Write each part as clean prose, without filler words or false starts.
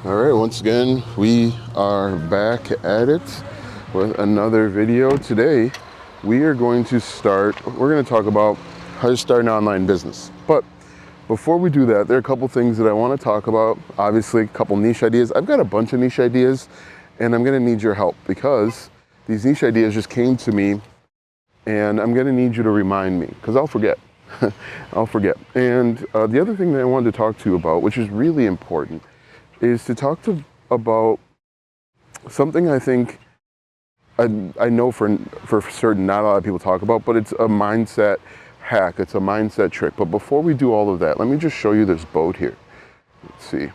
All right, once again, we are back at it with another video. Today, we're going to talk about how to start an online business. But before we do that, there are a couple things that I want to talk about. Obviously, a couple niche ideas. I've got a bunch of niche ideas, and I'm going to need your help because these niche ideas just came to me, and I'm going to need you to remind me because I'll forget. I'll forget. And the other thing that I wanted to talk to you about, which is really important, is to about something I think I know for certain not a lot of people talk about, but it's a mindset hack. It's a mindset trick. But before we do all of that, let me just show you this boat here. Let's see.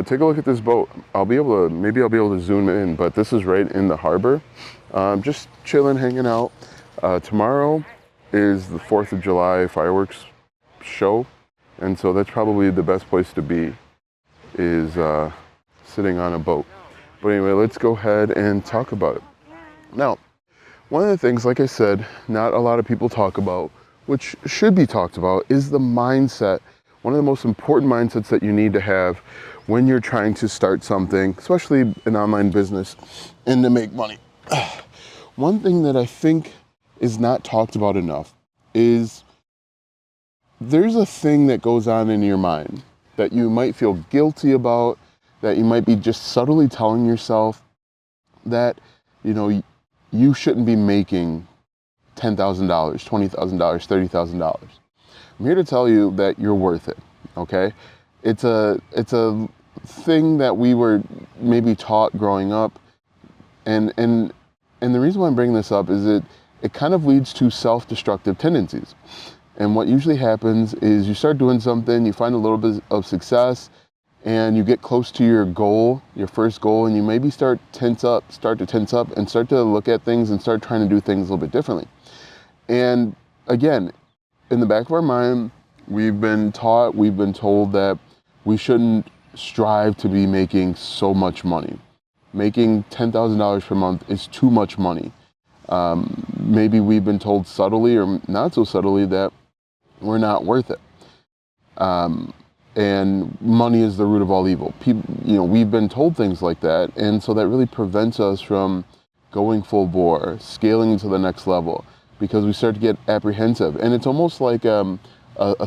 Take a look at this boat. Maybe I'll be able to zoom in, but this is right in the harbor. Just chilling, hanging out. Tomorrow is the 4th of July fireworks show, and so that's probably the best place to be, is sitting on a boat. But anyway, let's go ahead and talk about it. Now, one of the things, like I said, not a lot of people talk about, which should be talked about, is the mindset. One of the most important mindsets that you need to have when you're trying to start something, especially an online business, and to make money. One thing that I think is not talked about enough is there's a thing that goes on in your mind that you might feel guilty about, that you might be just subtly telling yourself that, you shouldn't be making $10,000, $20,000, $30,000. I'm here to tell you that you're worth it, okay? It's a thing that we were maybe taught growing up, and the reason why I'm bringing this up is it kind of leads to self-destructive tendencies. And what usually happens is you start doing something, you find a little bit of success, and you get close to your goal, your first goal, and you maybe start to tense up and start to look at things and start trying to do things a little bit differently. And again, in the back of our mind, we've been told that we shouldn't strive to be making so much money. Making $10,000 per month is too much money. Maybe we've been told subtly or not so subtly that we're not worth it. And money is the root of all evil. We've been told things like that, and so that really prevents us from going full bore, scaling to the next level, because we start to get apprehensive. And it's almost like a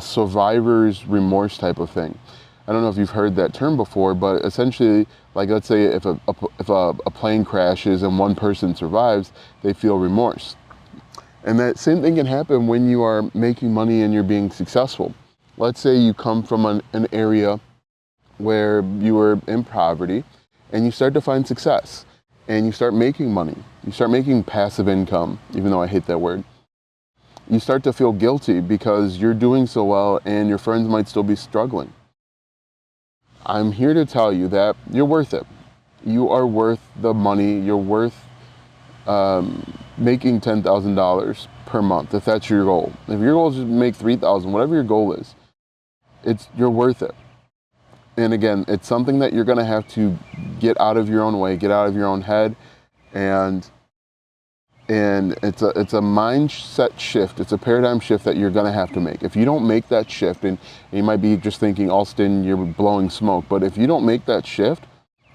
survivor's remorse type of thing. I don't know if you've heard that term before, but essentially, like, let's say if a plane crashes and one person survives, they feel remorse. And that same thing can happen when you are making money and you're being successful. Let's say you come from an area where you were in poverty and you start to find success and you start making money. You start making passive income, even though I hate that word. You start to feel guilty because you're doing so well and your friends might still be struggling. I'm here to tell you that you're worth it. You are worth the money. You're worth making $10,000 per month, if that's your goal. If your goal is to make $3,000, whatever your goal is, you're worth it. And again, it's something that you're going to have to get out of your own way, get out of your own head, and it's a mindset shift. It's a paradigm shift that you're going to have to make. If you don't make that shift, and you might be just thinking, Alston, you're blowing smoke, but if you don't make that shift,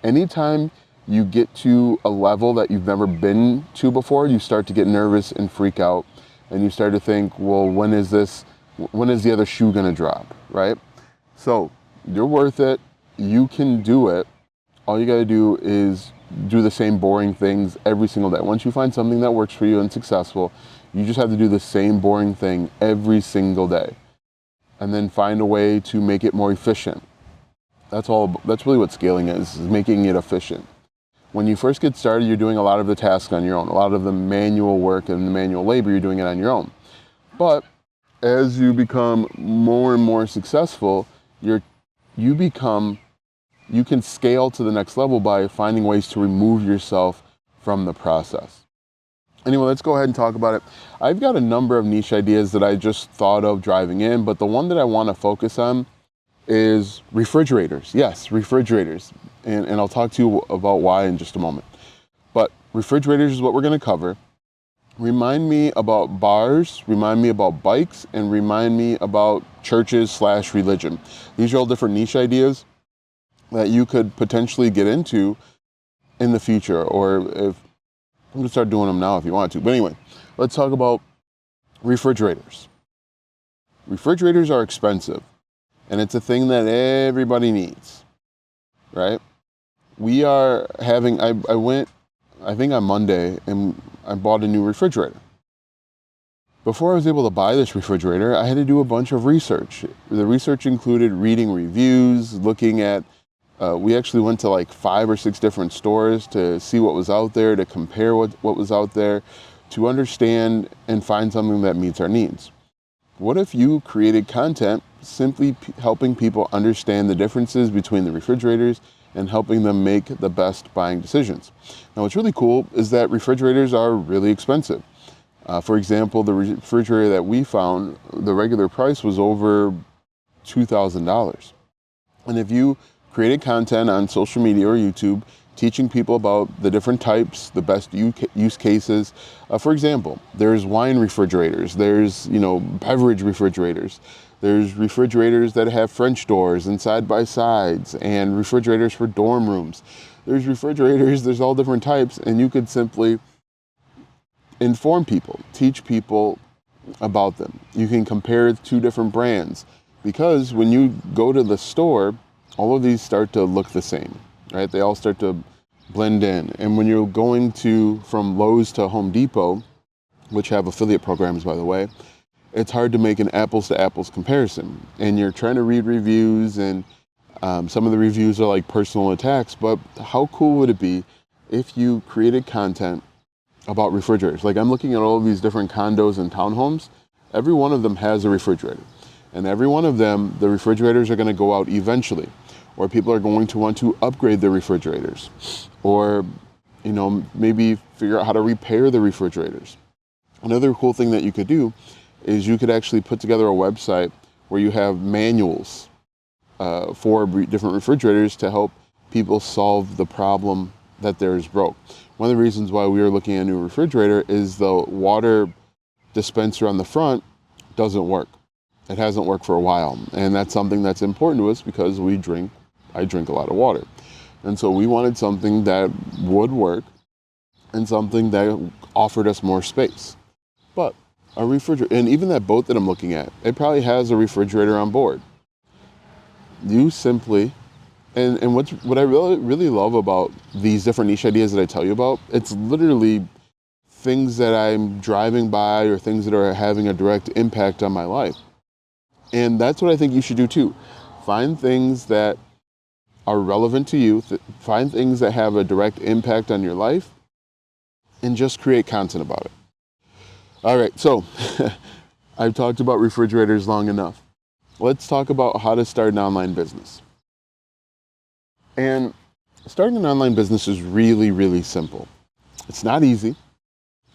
anytime you get to a level that you've never been to before, you start to get nervous and freak out, and you start to think, well, when is the other shoe going to drop, right? So you're worth it. You can do it. All you got to do is do the same boring things every single day. Once you find something that works for you and successful, you just have to do the same boring thing every single day, and then find a way to make it more efficient. That's really what scaling is making it efficient. When you first get started, you're doing a lot of the tasks on your own. A lot of the manual work and the manual labor, you're doing it on your own. But as you become more and more successful, you can scale to the next level by finding ways to remove yourself from the process. Anyway, let's go ahead and talk about it. I've got a number of niche ideas that I just thought of driving in, but the one that I want to focus on is refrigerators. Yes, refrigerators. And I'll talk to you about why in just a moment. But refrigerators is what we're going to cover. Remind me about bars, remind me about bikes, and remind me about churches / religion. These are all different niche ideas. that you could potentially get into in the future, or if I'm gonna start doing them now if you want to. But anyway, let's talk about refrigerators. Refrigerators are expensive, and it's a thing that everybody needs, right? We are having, I went, I think on Monday, and I bought a new refrigerator. Before I was able to buy this refrigerator, I had to do a bunch of research. The research included reading reviews, looking at, we actually went to like 5 or 6 different stores to see what was out there, to compare what was out there, to understand and find something that meets our needs. What if you created content simply helping people understand the differences between the refrigerators and helping them make the best buying decisions? Now, what's really cool is that refrigerators are really expensive. For example, the refrigerator that we found, the regular price was over $2,000. And if you created content on social media or YouTube, teaching people about the different types, the best use cases. For example, there's wine refrigerators, there's, beverage refrigerators, there's refrigerators that have French doors and side-by-sides, and refrigerators for dorm rooms. There's refrigerators, there's all different types, and you could simply inform people, teach people about them. You can compare 2 different brands, because when you go to the store, all of these start to look the same, right? They all start to blend in. And when you're going from Lowe's to Home Depot, which have affiliate programs, by the way, it's hard to make an apples to apples comparison. And you're trying to read reviews, and some of the reviews are like personal attacks, but how cool would it be if you created content about refrigerators? Like, I'm looking at all of these different condos and townhomes. Every one of them has a refrigerator. And every one of them, the refrigerators are going to go out eventually. Or people are going to want to upgrade their refrigerators. Or, maybe figure out how to repair the refrigerators. Another cool thing that you could do is you could actually put together a website where you have manuals for different refrigerators to help people solve the problem that theirs broke. One of the reasons why we are looking at a new refrigerator is the water dispenser on the front doesn't work. It hasn't worked for a while. And that's something that's important to us because I drink a lot of water. And so we wanted something that would work and something that offered us more space. But a refrigerator, and even that boat that I'm looking at, it probably has a refrigerator on board. You simply, and what I really love about these different niche ideas that I tell you about, it's literally things that I'm driving by or things that are having a direct impact on my life. And that's what I think you should do too. Find things that are relevant to you, find things that have a direct impact on your life, and just create content about it. All right, so I've talked about refrigerators long enough. Let's talk about how to start an online business. And starting an online business is really, really simple. It's not easy.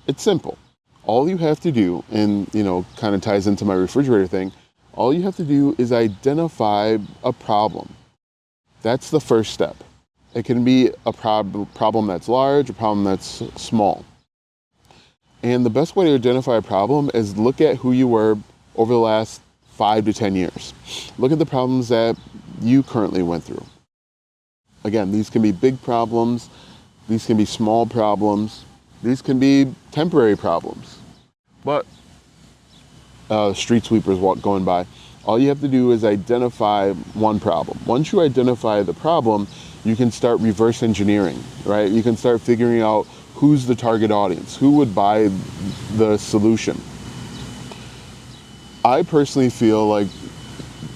It's simple. All you have to do, and kind of ties into my refrigerator thing, all you have to do is identify a problem. That's the first step. It can be a problem that's large, a problem that's small. And the best way to identify a problem is look at who you were over the last 5 to 10 years. Look at the problems that you currently went through. Again, these can be big problems. These can be small problems. These can be temporary problems. But street sweepers going by. All you have to do is identify one problem. Once you identify the problem, you can start reverse engineering, right? You can start figuring out who's the target audience, who would buy the solution. I personally feel like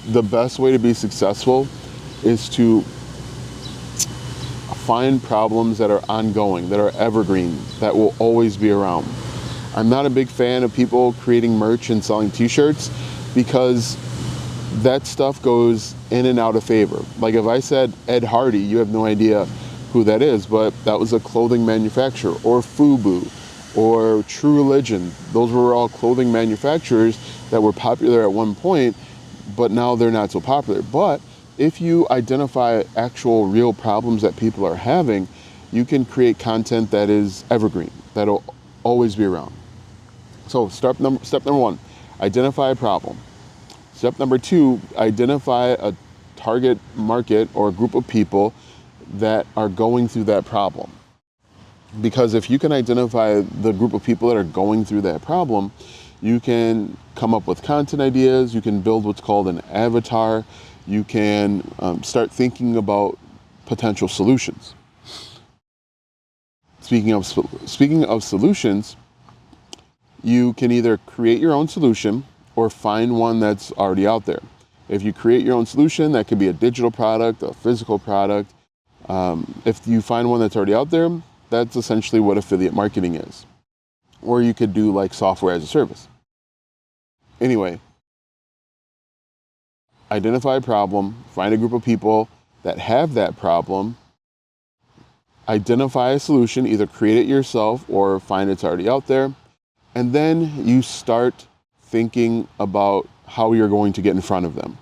the best way to be successful is to find problems that are ongoing, that are evergreen, that will always be around. I'm not a big fan of people creating merch and selling t-shirts because that stuff goes in and out of favor. Like if I said Ed Hardy, you have no idea who that is, but that was a clothing manufacturer, or FUBU, or True Religion. Those were all clothing manufacturers that were popular at one point, but now they're not so popular. But if you identify actual real problems that people are having, you can create content that is evergreen, that'll always be around. So step number one, identify a problem. Step number two, identify a target market or a group of people that are going through that problem. Because if you can identify the group of people that are going through that problem, you can come up with content ideas, you can build what's called an avatar, you can start thinking about potential solutions. Speaking of solutions, you can either create your own solution or find one that's already out there. If you create your own solution, that could be a digital product, a physical product. If you find one that's already out there, that's essentially what affiliate marketing is. Or you could do like software as a service. Anyway, identify a problem, find a group of people that have that problem, identify a solution, either create it yourself or find it's already out there, and then you start thinking about how you're going to get in front of them,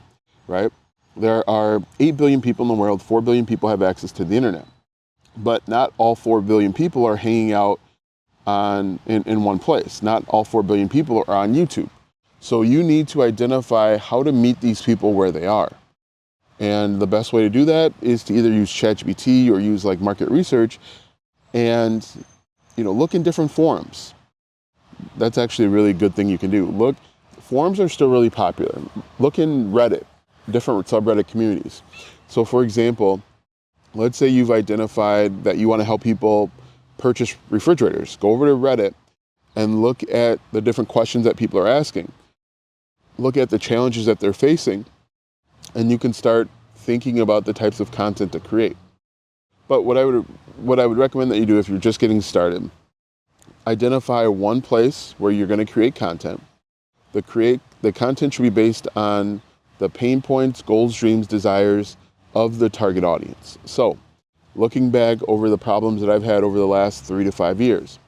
right? There are 8 billion people in the world, 4 billion people have access to the internet. But not all 4 billion people are hanging out in one place. Not all 4 billion people are on YouTube. So you need to identify how to meet these people where they are. And the best way to do that is to either use ChatGPT or use like market research and, look in different forums. That's actually a really good thing you can do. Forums are still really popular. Look in Reddit, different subreddit communities. So for example, let's say you've identified that you want to help people purchase refrigerators. Go over to Reddit and look at the different questions that people are asking. Look at the challenges that they're facing, and you can start thinking about the types of content to create. But what I would recommend that you do if you're just getting started, identify one place where you're going to create content. The content should be based on the pain points, goals, dreams, desires of the target audience. So, looking back over the problems that I've had over the last 3 to 5 years,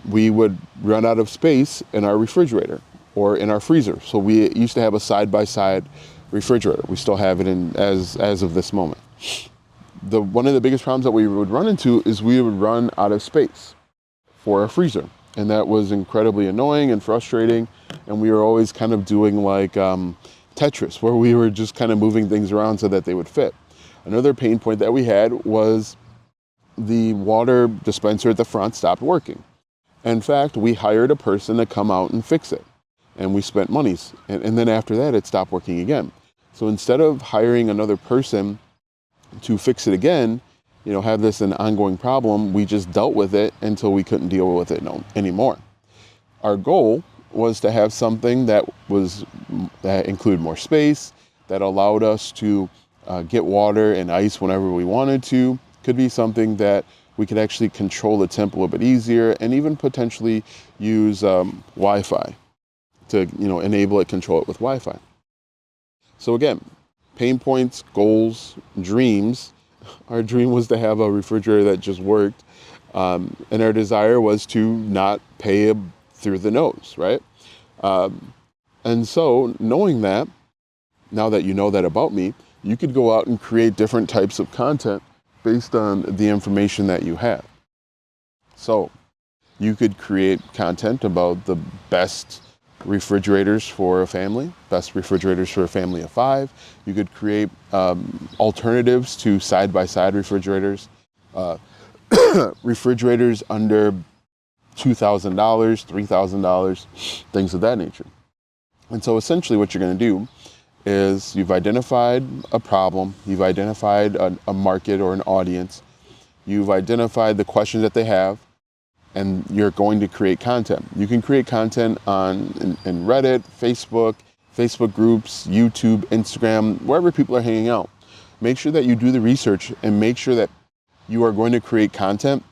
we would run out of space in our refrigerator or in our freezer. So we used to have a side-by-side refrigerator. We still have it as of this moment. One of the biggest problems that we would run into is we would run out of space for a freezer. And that was incredibly annoying and frustrating. And we were always kind of doing like Tetris, where we were just kind of moving things around so that they would fit. Another pain point that we had was the water dispenser at the front stopped working. In fact, we hired a person to come out and fix it. And we spent monies. And then after that, it stopped working again. So instead of hiring another person to fix it again, have this an ongoing problem, we just dealt with it until we couldn't deal with it anymore. Our goal was to have something that included more space, that allowed us to get water and ice whenever we wanted to. Could be something that we could actually control the temp a little bit easier, and even potentially use Wi-Fi to enable it, control it with Wi-Fi. So again, pain points, goals, dreams. Our dream was to have a refrigerator that just worked, and our desire was to not pay through the nose, right? And so knowing that, now that you know that about me, you could go out and create different types of content based on the information that you have. So you could create content about the best refrigerators for a family, best refrigerators for a family of 5. You could create alternatives to side-by-side refrigerators, refrigerators under $2,000, $3,000, things of that nature. And so essentially what you're going to do is you've identified a problem, you've identified a market or an audience, you've identified the questions that they have, and you're going to create content. You can create content in Reddit, Facebook groups, YouTube, Instagram, wherever people are hanging out. Make sure that you do the research and make sure that you are going to create content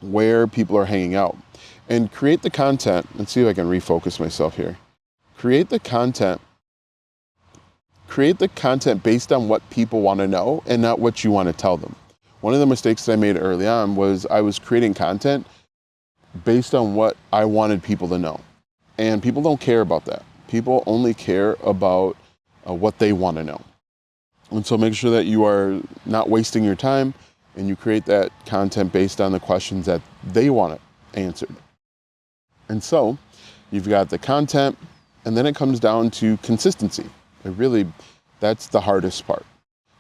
where people are hanging out. And create the content. Let's see if I can refocus myself here. Create the content based on what people want to know and not what you want to tell them. One of the mistakes that I made early on was I was creating content based on what I wanted people to know. And people don't care about that. People only care about what they want to know. And so make sure that you are not wasting your time and you create that content based on the questions that they want answered. And so you've got the content, and then it comes down to consistency. That's the hardest part.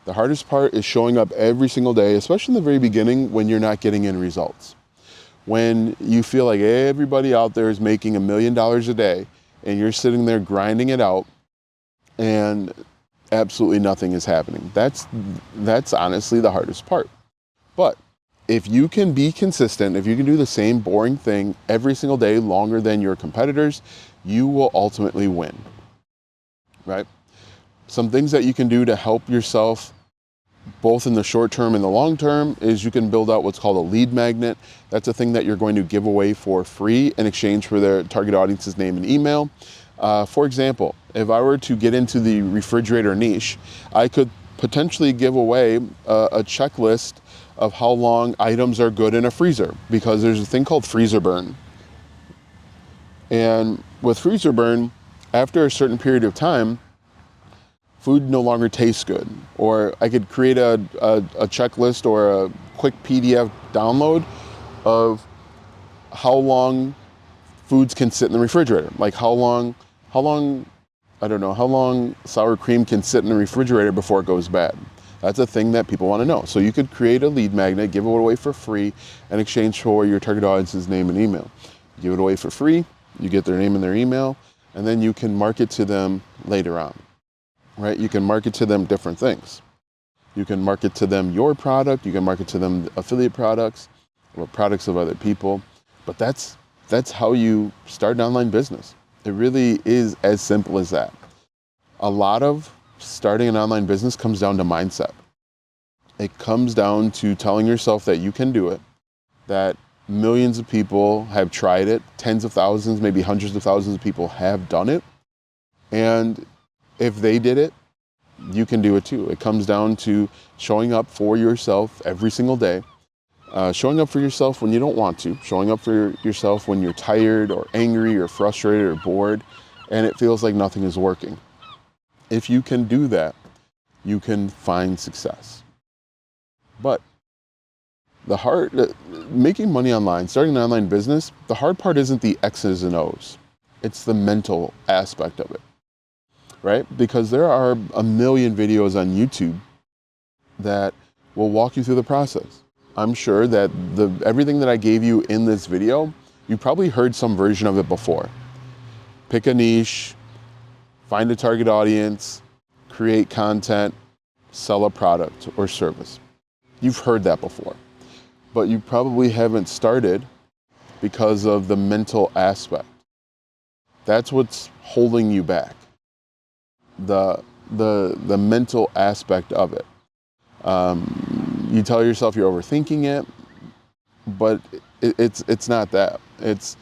The hardest part is showing up every single day, especially in the very beginning when you're not getting any results. When you feel like everybody out there is making $1 million a day and you're sitting there grinding it out and absolutely nothing is happening. That's honestly the hardest part. But if you can be consistent, if you can do the same boring thing every single day longer than your competitors, you will ultimately win, right? Some things that you can do to help yourself both in the short term and the long term is you can build out what's called a lead magnet. That's a thing that you're going to give away for free in exchange for their target audience's name and email. For example, if I were to get into the refrigerator niche, I could potentially give away a checklist of how long items are good in a freezer, because there's a thing called freezer burn. And with freezer burn, after a certain period of time, food no longer tastes good. Or I could create a checklist or a quick PDF download of how long foods can sit in the refrigerator. Like how long, I don't know, how long sour cream can sit in the refrigerator before it goes bad. That's a thing that people want to know. So you could create a lead magnet, give it away for free in exchange for your target audience's name and email. Give it away for free, you get their name and their email, and then you can market to them later on. Right? You can market to them different things. You can market to them your product, you can market to them affiliate products or products of other people. But that's how you start an online business. It really is as simple as that. A lot of starting an online business comes down to mindset. It comes down to telling yourself that you can do it, that millions of people have tried it, tens of thousands, maybe hundreds of thousands of people have done it. And if they did it, you can do it too. It comes down to showing up for yourself every single day, showing up for yourself when you don't want to, showing up for yourself when you're tired or angry or frustrated or bored, and it feels like nothing is working. If you can do that, you can find success. But making money online, starting an online business, the hard part isn't the X's and O's. It's the mental aspect of it. Right? Because there are a million videos on YouTube that will walk you through the process. I'm sure that everything that I gave you in this video, you probably heard some version of it before. Pick a niche, find a target audience, create content, sell a product or service. You've heard that before, but you probably haven't started because of the mental aspect. That's what's holding you back. The mental aspect of it. You tell yourself you're overthinking it, but it's not that. It's,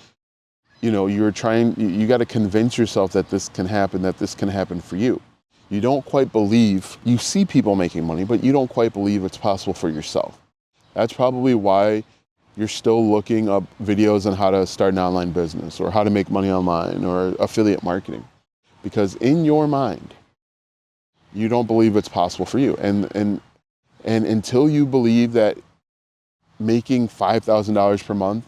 you got to convince yourself that this can happen for you. You don't quite believe, you see people making money, but you don't quite believe it's possible for yourself. That's probably why you're still looking up videos on how to start an online business or how to make money online or affiliate marketing. Because in your mind, you don't believe it's possible for you. And until you believe that making $5,000 per month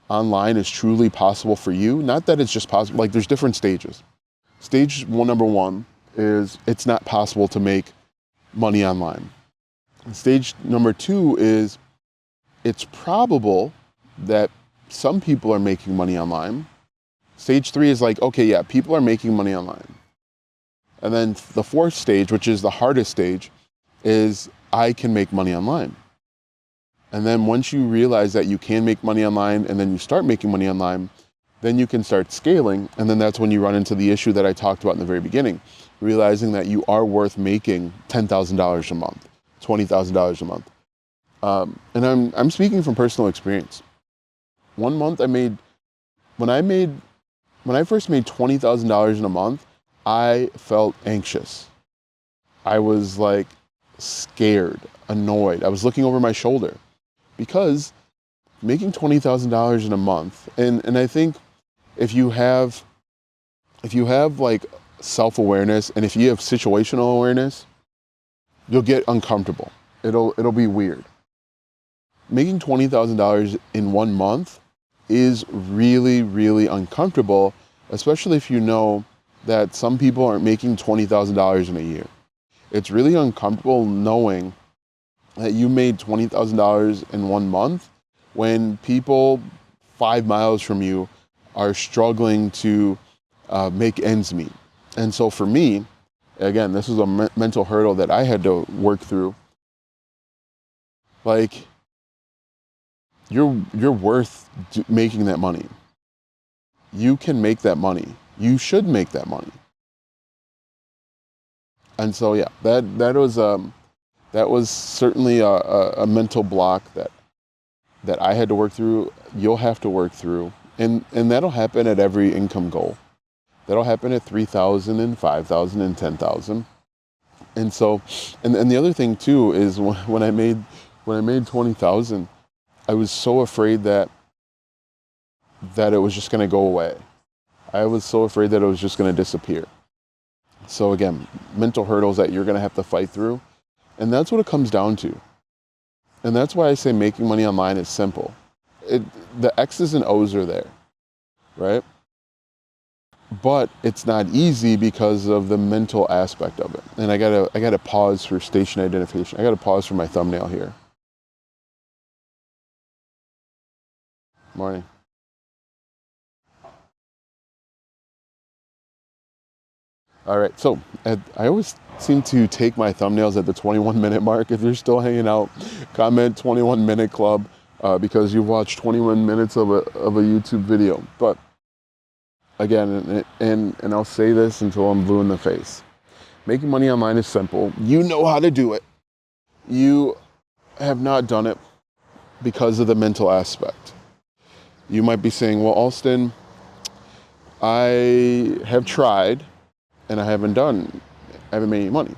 online is truly possible for you, not that it's just possible, like there's different stages. Number one is it's not possible to make money online. Stage number two is it's probable that some people are making money online. Stage three is like, okay, yeah, people are making money online. And then the fourth stage, which is the hardest stage, is I can make money online. And then once you realize that you can make money online and then you start making money online, then you can start scaling. And then that's when you run into the issue that I talked about in the very beginning, realizing that you are worth making $10,000 a month, $20,000 a month. And I'm speaking from personal experience. One month when I first made $20,000 in a month, I felt anxious. I was like scared, annoyed. I was looking over my shoulder because making $20,000 in a month, and I think if you have like self-awareness and if you have situational awareness, you'll get uncomfortable. It'll be weird. Making $20,000 in 1 month is really, really uncomfortable, especially if you know that some people aren't making $20,000 in a year. It's really uncomfortable knowing that you made $20,000 in 1 month when people 5 miles from you are struggling to make ends meet. And so for me, again, this is a mental hurdle that I had to work through. Like, you're worth making that money. You can make that money. You should make that money. And so yeah, that was certainly a mental block that I had to work through. You'll have to work through, and that'll happen at every income goal. That'll happen at 3,000 and 5,000 and 10,000. And so, and the other thing too is when I made 20,000, I was so afraid that it was just going to go away. I was so afraid that it was just going to disappear. So again, mental hurdles that you're going to have to fight through. And that's what it comes down to. And that's why I say making money online is simple. The X's and O's are there, right? But it's not easy because of the mental aspect of it. And I gotta pause for station identification. I gotta pause for my thumbnail here. Morning. All right, so I always seem to take my thumbnails at the 21-minute mark. If you're still hanging out, comment 21-minute club because you've watched 21 minutes of a YouTube video. But again, and I'll say this until I'm blue in the face. Making money online is simple. You know how to do it. You have not done it because of the mental aspect. You might be saying, well, Alston, I have tried and I haven't made any money.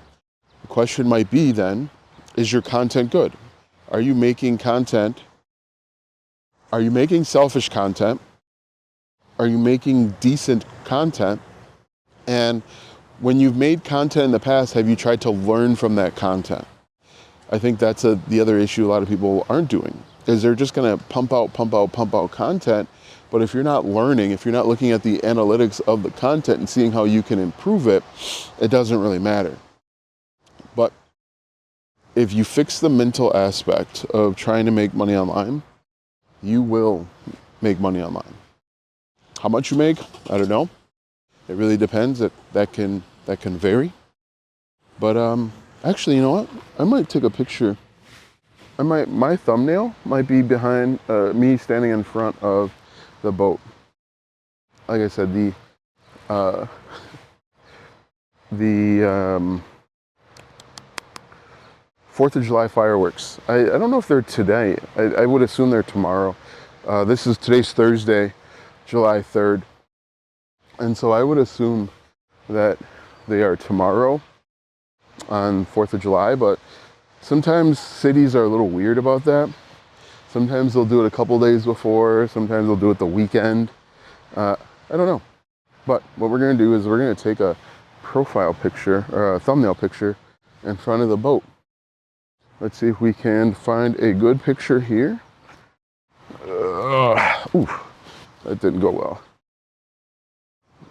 The question might be then, is your content good? Are you making content? Are you making selfish content? Are you making decent content? And when you've made content in the past, have you tried to learn from that content? I think that's the other issue a lot of people aren't doing, is they're just gonna pump out content. But if you're not learning, if you're not looking at the analytics of the content and seeing how you can improve it, it doesn't really matter. But if you fix the mental aspect of trying to make money online, you will make money online. How much you make, I don't know. It really depends. That can vary. But actually, you know what? I might take a picture. My thumbnail might be behind me standing in front of the boat. Like I said, the 4th of July fireworks. I don't know if they're today. I would assume they're tomorrow. Today's Thursday, July 3rd. And so I would assume that they are tomorrow on 4th of July, but sometimes cities are a little weird about that. Sometimes they'll do it a couple days before, sometimes they'll do it the weekend. I don't know. But what we're gonna do is we're gonna take a profile picture, or a thumbnail picture in front of the boat. Let's see if we can find a good picture here. Ooh, that didn't go well.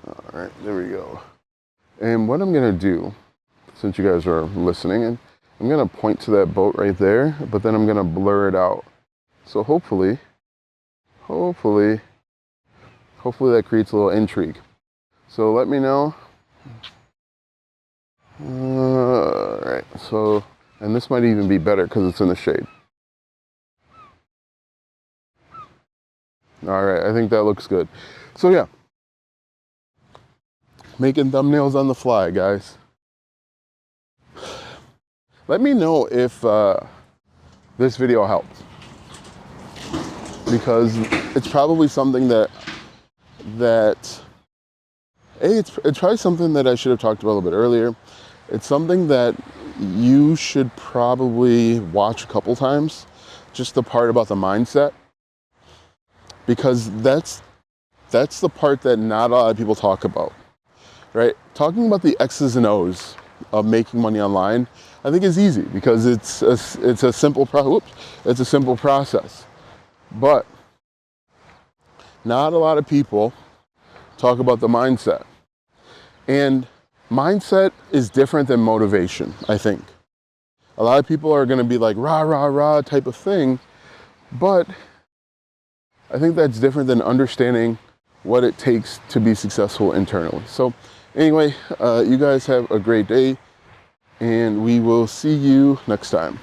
All right, there we go. And what I'm gonna do, since you guys are listening, and I'm gonna point to that boat right there, but then I'm gonna blur it out. So hopefully that creates a little intrigue. So let me know. All right, so, and this might even be better because it's in the shade. All right, I think that looks good. So yeah, making thumbnails on the fly, guys. Let me know if this video helped, because it's probably something it's probably something that I should have talked about a little bit earlier. It's something that you should probably watch a couple times, just the part about the mindset, because that's the part that not a lot of people talk about, right? Talking about the X's and O's of making money online, I think is easy because it's a simple process. But not a lot of people talk about the mindset. And mindset is different than motivation, I think. A lot of people are going to be like rah, rah, rah type of thing, but I think that's different than understanding what it takes to be successful internally. So anyway, you guys have a great day, and we will see you next time.